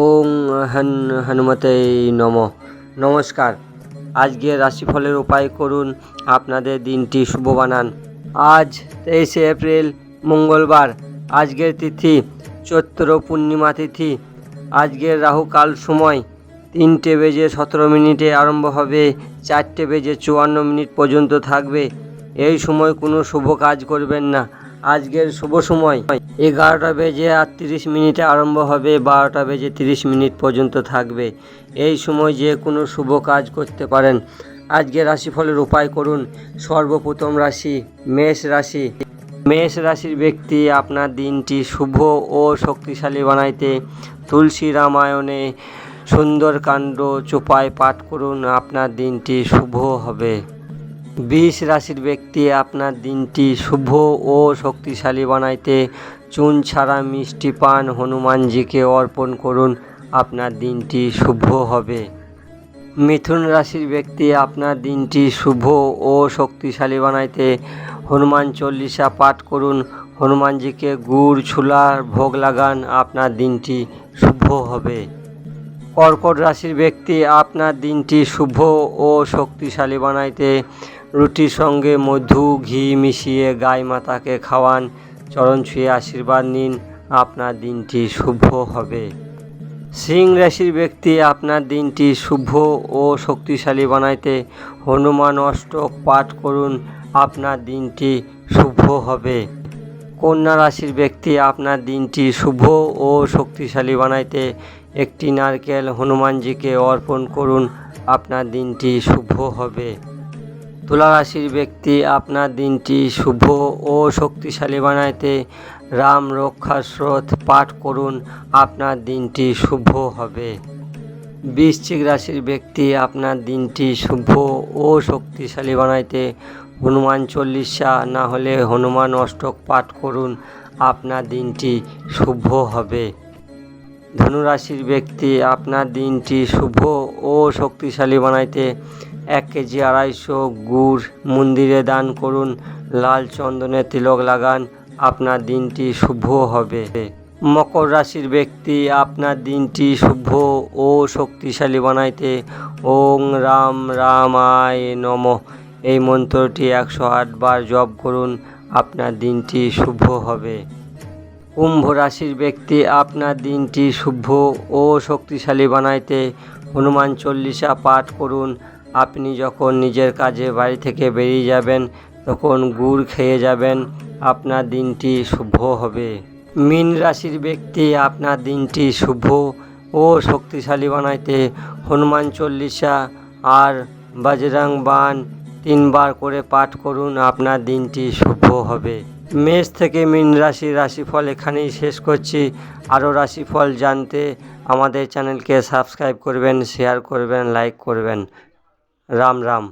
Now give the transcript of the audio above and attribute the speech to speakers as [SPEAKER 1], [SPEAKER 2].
[SPEAKER 1] ওং হনুমতে নমঃ। নমস্কার। আজকের রাশিফলের উপায় করুন, আপনাদের দিনটি শুভ বানান। আজ 23শে এপ্রিল মঙ্গলবার। আজকের তিথি চৈত্র পূর্ণিমা তিথি। আজকের রাহুকাল সময় 3টে বেজে 17 মিনিটে আরম্ভ হবে, 4টে বেজে 54 মিনিট পর্যন্ত থাকবে। এই সময় কোনো শুভ কাজ করবেন না। আজকের শুভ সময় 11টা বেজে 38 মিনিটে আরম্ভ হবে, 12টা বেজে 30 মিনিট পর্যন্ত থাকবে। এই সময় যে কোনো শুভ কাজ করতে পারেন। আজকের রাশিফলের উপায় করুন। সর্বপ্রথম রাশি মেষ রাশি। মেষ রাশির ব্যক্তি আপনার দিনটি শুভ ও শক্তিশালী বানাইতে তুলসী রামায়ণে সুন্দরকাণ্ড চোপায় পাঠ করুন, আপনার দিনটি শুভ হবে। বৃষ রাশির ব্যক্তি আপনার দিনটি শুভ ও শক্তিশালী বানাইতে চুন ছাড়া মিষ্টি পান হনুমানজিকে অর্পণ করুন, আপনার দিনটি শুভ হবে। মিথুন রাশির ব্যক্তি আপনার দিনটি শুভ ও শক্তিশালী বানাইতে হনুমান চল্লিশা পাঠ করুন, হনুমানজিকে গুড় ছোলার ভোগ লাগান, আপনার দিনটি শুভ হবে। কর্কট রাশির ব্যক্তি আপনার দিনটি শুভ ও শক্তিশালী বানাইতে রুটির সঙ্গে মধু ঘি মিশিয়ে গাই মাতাকে খাওয়ান, চরণ ছুঁয়ে আশীর্বাদ নিন, আপনার দিনটি শুভ হবে। সিংহ রাশির ব্যক্তি আপনার দিনটি শুভ ও শক্তিশালী বানাইতে হনুমান অষ্টক পাঠ করুন, আপনার দিনটি শুভ হবে। কন্যা রাশির ব্যক্তি আপনার দিনটি শুভ ও শক্তিশালী বানাইতে একটি নারকেল হনুমানজিকে অর্পণ করুন, আপনার দিনটি শুভ হবে। তুলা রাশির ব্যক্তি আপনার দিনটি শুভ ও শক্তিশালী বানাইতে রাম রক্ষা স্তোত্র পাঠ করুন, আপনার দিনটি শুভ হবে। বৃশ্চিক রাশির ব্যক্তি আপনার দিনটি শুভ ও শক্তিশালী বানাইতে হনুমান চল্লিশা না হলে হনুমান অষ্টক পাঠ করুন, আপনার দিনটি শুভ হবে। ধনুরাশির ব্যক্তি আপনার দিনটি শুভ ও শক্তিশালী বানাইতে 1 কেজি 250 গুড় মন্দিরে দান করুন, লাল চন্দনের তিলক লাগান, আপনার দিনটি শুভ হবে। মকর রাশির ব্যক্তি আপনার দিনটি শুভ ও শক্তিশালী বানাইতে ওং রাম রামায় নমঃ এই মন্ত্রটি 108 বার জপ করুন, আপনার দিনটি শুভ হবে। কুম্ভ রাশির ব্যক্তি আপনার দিনটি শুভ ও শক্তিশালী বানাইতে হনুমান চল্লিশা পাঠ করুন, আপনি যখন নিজের কাজে বাড়ি থেকে বেরিয়ে যাবেন তখন গুড় খেয়ে যাবেন, আপনার দিনটি শুভ হবে। মীন রাশির ব্যক্তি আপনার দিনটি শুভ ও শক্তিশালী বানাইতে হনুমান চল্লিশা আর বজরং বাণ 3 বার করে পাঠ করুন, আপনার দিনটি শুভ হবে। মেষ থেকে মীন রাশির রাশিফল এখানেই শেষ করছি। আরও রাশিফল জানতে আমাদের চ্যানেলকে সাবস্ক্রাইব করবেন, শেয়ার করবেন, লাইক করবেন। রাম রাম।